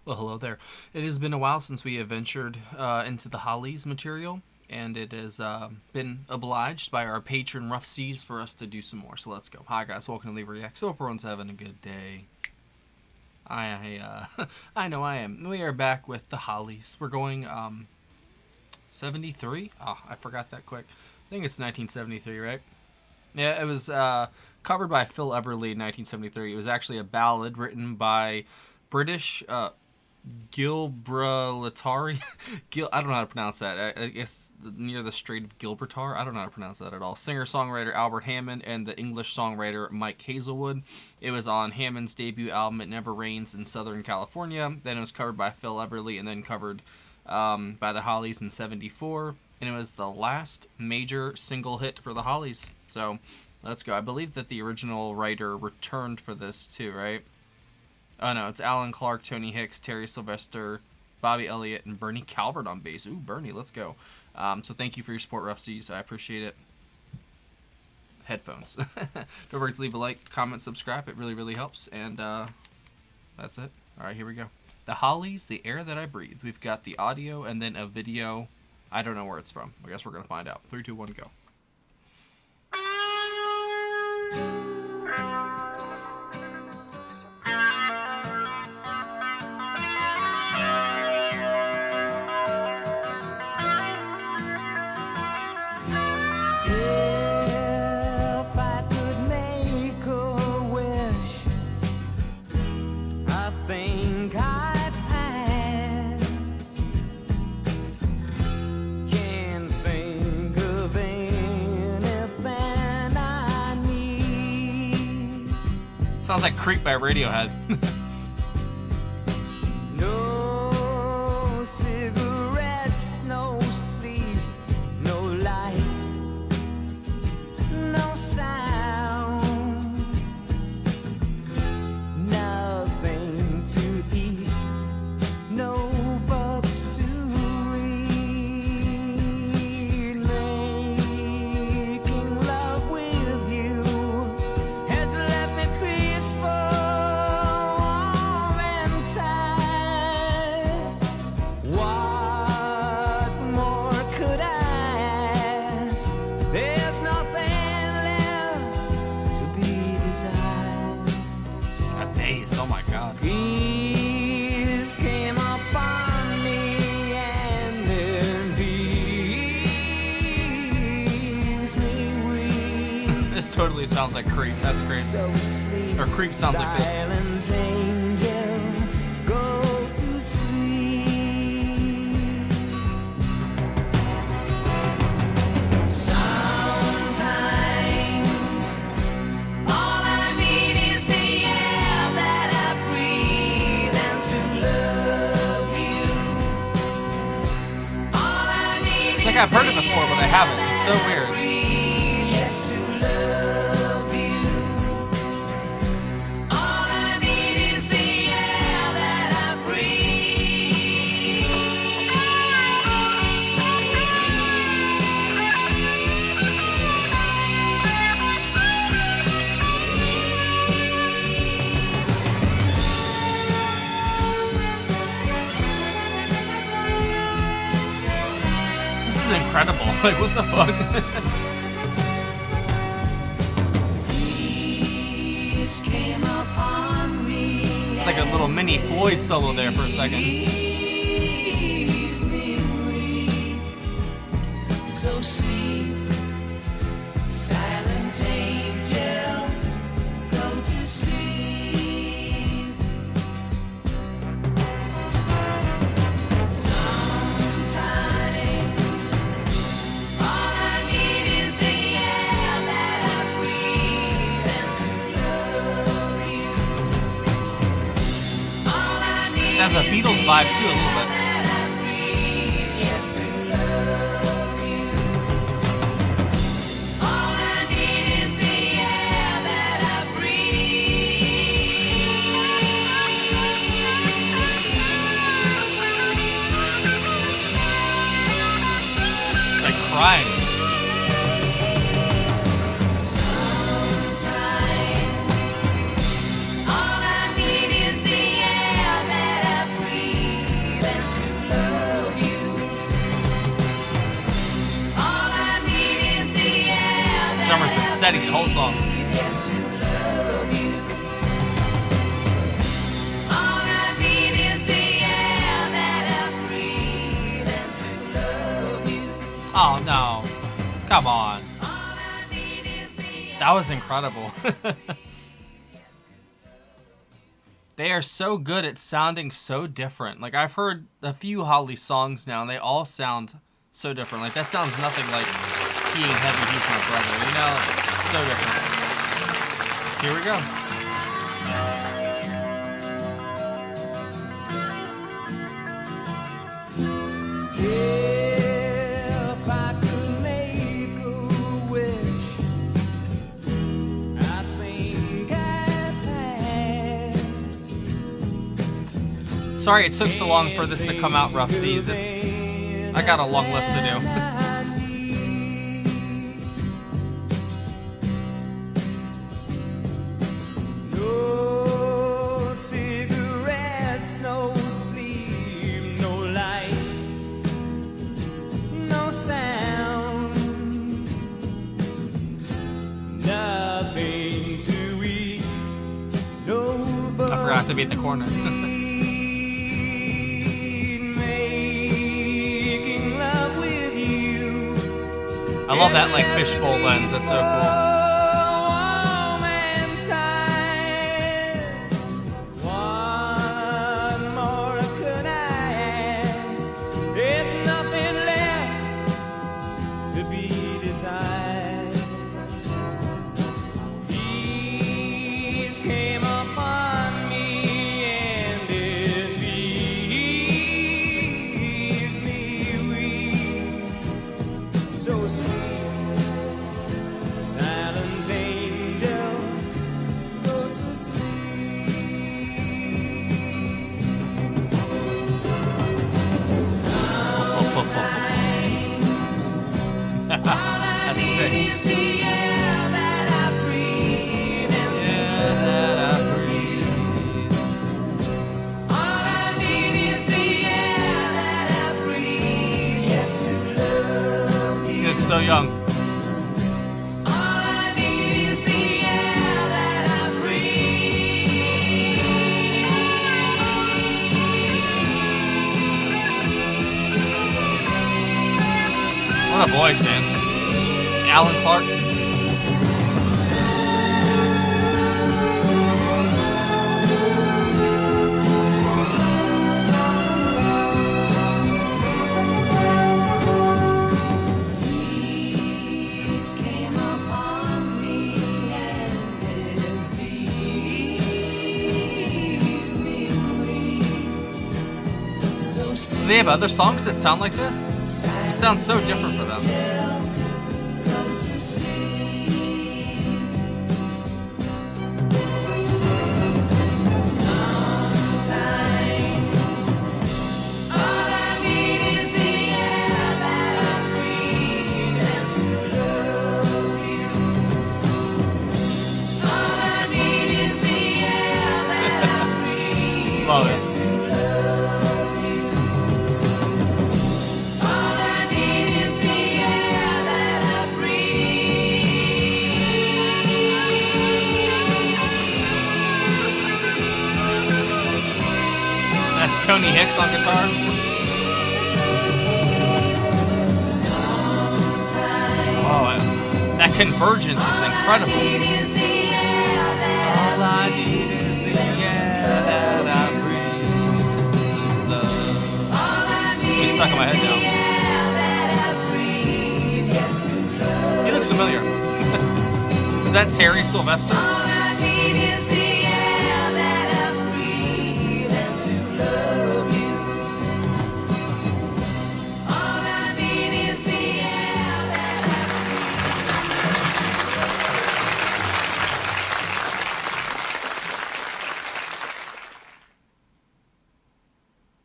Well, hello there. It has been a while since we have ventured into the Hollies material, and it has been obliged by our patron Rough Seas for us to do some more. So let's go. Hi guys, welcome to Leave Reacts. Hope everyone's having a good day. I know I am. We are back with the Hollies. We're going 73. Oh, I forgot that quick. I think it's 1973, right? Yeah, it was covered by Phil Everly in 1973. It was actually a ballad written by British Gibraltari. I don't know how to pronounce that. I guess near the Strait of Gibraltar. I don't know how to pronounce that at all. Singer-songwriter Albert Hammond and the English songwriter Mike Hazelwood. It was on Hammond's debut album It Never Rains in Southern California. Then it was covered by Phil Everly and then covered by the Hollies in 74. And it was the last major single hit for the Hollies. So let's go. I believe that the original writer returned for this too, right? Oh no, it's Alan Clark, Tony Hicks, Terry Sylvester, Bobby Elliott, and Bernie Calvert on bass. Ooh, Bernie, let's go. So thank you for your support, Rough Seas. I appreciate it. Headphones. Don't forget to leave a like, comment, subscribe. It really, really helps. And that's it. All right, here we go. The Hollies, The Air That I Breathe. We've got the audio and then a video. I don't know where it's from. I guess we're going to find out. 3, 2, 1, go. Sounds like Creep by Radiohead. No cigarettes, no sleep, no light, no sound, nothing to eat, no books to read. Making love with you has left me Oh my god. Peace came upon me and then peace me weak. This totally sounds like Creep. That's great. So sleep, or Creep sounds like this. silent angel, go to sleep. Sometimes all I need is the air that I breathe and to love you. All I need It's like I've heard it before, but I haven't. It's so weird. yes, to love you. All I need is the air that I breathe. This is incredible. Like, what the fuck? Peace came upon me. Like a little mini Floyd solo there for a second. Ease me weak. So sleep, silent angel, go to sleep. Sometimes all I need is the air that I breathe and to love you. All I need It has a Beatles vibe too, a little bit. that I breathe, yes, to love you. All I need is the air that I breathe. It's like crying. Sometimes all I need is the air that I breathe. steady the whole song. Just to love you. All I need is the air that I breathe and to love you. Oh no. Come on. All I need is the air. That was incredible. They are so good at sounding so different. Like, I've heard a few Holly songs now, and they all sound so different. Like, that sounds nothing like He Ain't Heavy, He's My Brother. You know? So different. Here we go. If I could make a wish, I think I'd pass. Sorry it took so long for this to come out, Rough Seas. I got a long list to do. No cigarettes, no sleep, no lights, no sound, nothing to eat, no I forgot to be at the corner. making love with you. I love that, like, fishbowl lens. That's so cool. Warm and tired. What more could I ask? There's nothing left to be desired. Peace came upon me and it leaves me weak. So sweet, silent angel, go to That's sick. You look so young. What a voice, man. Alan Clark. Peace came upon me and it leaves me weak. So Do they have other songs that sound like this? It sounds so different for them. go to sleep. Sometimes all I need is the air that I breathe and to love you. All I need is the air that I breathe. Love it. Just to love you. All I need is the air that I breathe. That's Tony Hicks on guitar. Oh, that convergence is incredible. All I need is the air that I breathe to love. It's gonna be stuck in my head now. He looks familiar. Is that Terry Sylvester?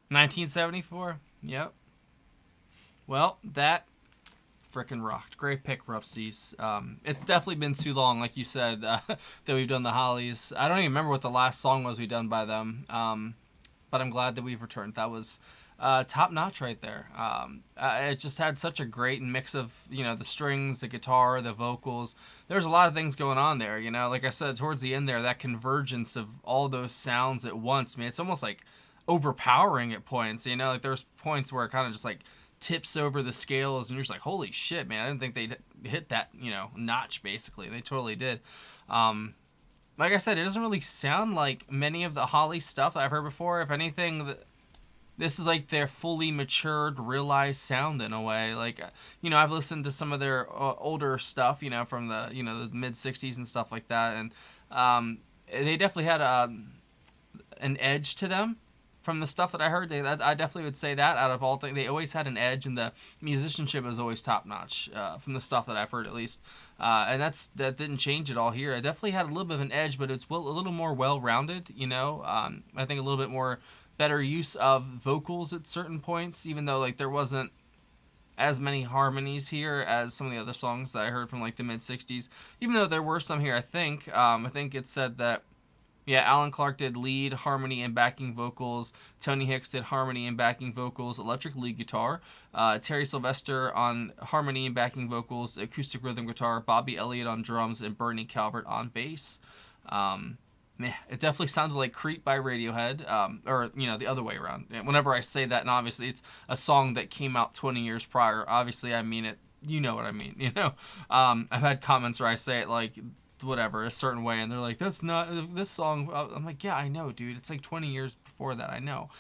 $1974. Yep. Well, that frickin' rocked. Great pick, Rough Seas. It's definitely been too long, like you said, that we've done the Hollies. I don't even remember what the last song was we done by them. But but I'm glad that we've returned. That was top notch right there. It just had such a great mix of, the strings, the guitar, the vocals. There's a lot of things going on there, like I said, towards the end there, that convergence of all those sounds at once, man, it's almost like overpowering at points, like there's points where it kind of just like tips over the scales and you're just like, holy shit, man, I didn't think they'd hit that, notch. Basically they totally did. Like I said, it doesn't really sound like many of the Holly stuff that I've heard before. If anything, this is like their fully matured, realized sound in a way. Like, I've listened to some of their older stuff, from the mid '60s and stuff like that, and they definitely had an edge to them. From the stuff that I heard, I definitely would say that out of all things, they always had an edge, and the musicianship was always top notch. From the stuff that I've heard, at least, and that didn't change at all here. I definitely had a little bit of an edge, but it's a little more well rounded. I think a little bit more better use of vocals at certain points, even though like there wasn't as many harmonies here as some of the other songs that I heard from like the mid '60s. Even though there were some here, I think it said that. Yeah, Alan Clark did lead, harmony, and backing vocals. Tony Hicks did harmony and backing vocals, electric lead guitar. Terry Sylvester on harmony and backing vocals, acoustic rhythm guitar. Bobby Elliott on drums, and Bernie Calvert on bass. It definitely sounded like Creep by Radiohead, or, the other way around. Whenever I say that, and obviously it's a song that came out 20 years prior, obviously I mean it. You know what I mean, I've had comments where I say it like, whatever, a certain way, and they're like, that's not this song. I'm like, yeah, I know, dude, it's like 20 years before that. I know.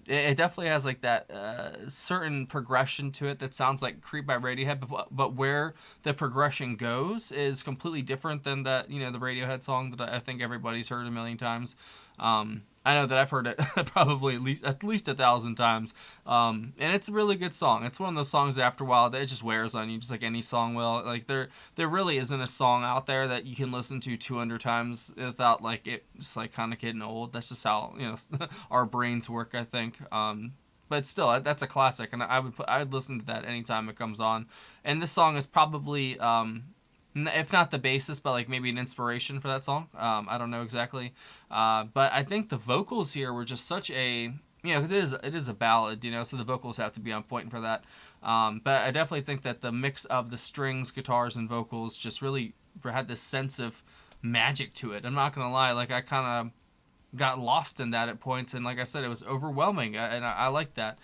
It definitely has like that certain progression to it that sounds like Creep by Radiohead, but where the progression goes is completely different than that, the Radiohead song that I think everybody's heard a million times. I know that I've heard it probably at least 1,000 times, and it's a really good song. It's one of those songs that after a while that it just wears on you, just like any song will. Like there really isn't a song out there that you can listen to 200 times without like it just like kind of getting old. That's just how our brains work, I think. But still, that's a classic, and I'd listen to that anytime it comes on. And this song is probably if not the basis, but like maybe an inspiration for that song. I don't know exactly, but I think the vocals here were just such a because it is a ballad, so the vocals have to be on point for that. But I definitely think that the mix of the strings, guitars, and vocals just really had this sense of magic to it. I'm not gonna lie, like I kind of got lost in that at points, and like I said, it was overwhelming, and I like that.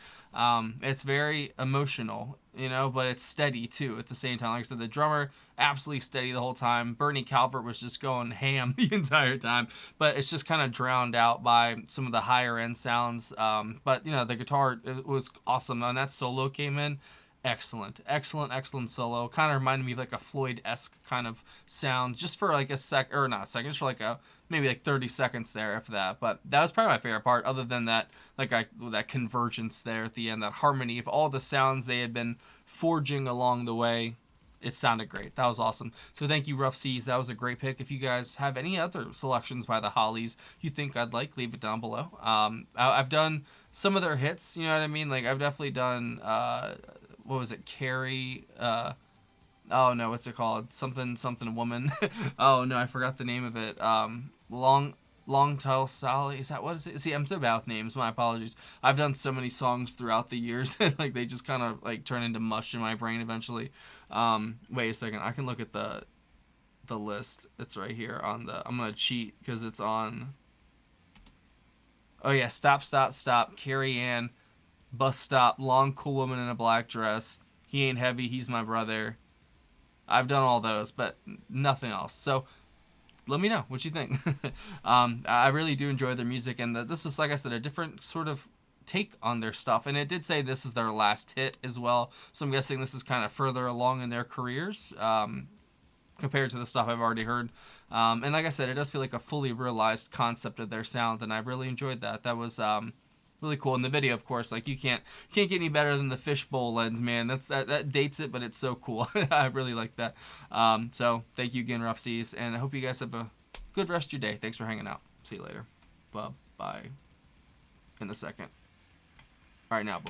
It's very emotional, but it's steady too at the same time. Like I said, the drummer absolutely steady the whole time. Bernie Calvert was just going ham the entire time, but it's just kind of drowned out by some of the higher end sounds. But the guitar, it was awesome, and that solo came in excellent solo. Kind of reminded me of like a Floyd-esque kind of sound, just for like just for like maybe like 30 seconds there, if that. But that was probably my favorite part, other than that, like that convergence there at the end, that harmony of all the sounds they had been forging along the way. It sounded great. That was awesome. So thank you, Rough Seas. That was a great pick. If you guys have any other selections by the Hollies you think I'd like, leave it down below. I've done some of their hits, you know what I mean? Like I've definitely done what was it, Carrie? Oh no, what's it called? Something woman. Oh no, I forgot the name of it. Long Tall Sally. Is that what is it? See, I'm so bad with names. My apologies. I've done so many songs throughout the years, like they just kind of like turn into mush in my brain eventually. Wait a second. I can look at the list. It's right here on the. I'm gonna cheat because it's on. Oh yeah, Stop, Carrie Ann, Bus Stop, Long Cool Woman in a Black Dress, He Ain't Heavy, He's My Brother. I've done all those, but nothing else. So let me know what you think. I really do enjoy their music, and this was, like I said, a different sort of take on their stuff. And it did say this is their last hit as well, so I'm guessing this is kind of further along in their careers compared to the stuff I've already heard. And like I said, it does feel like a fully realized concept of their sound, and I really enjoyed that. That was really cool. In the video, of course, like you can't get any better than the fishbowl lens, man. That dates it, but it's so cool. I really like that. So thank you again, Rough Seas, and I hope you guys have a good rest of your day. Thanks for hanging out. See you later. Bye in a second. All right, now, bye.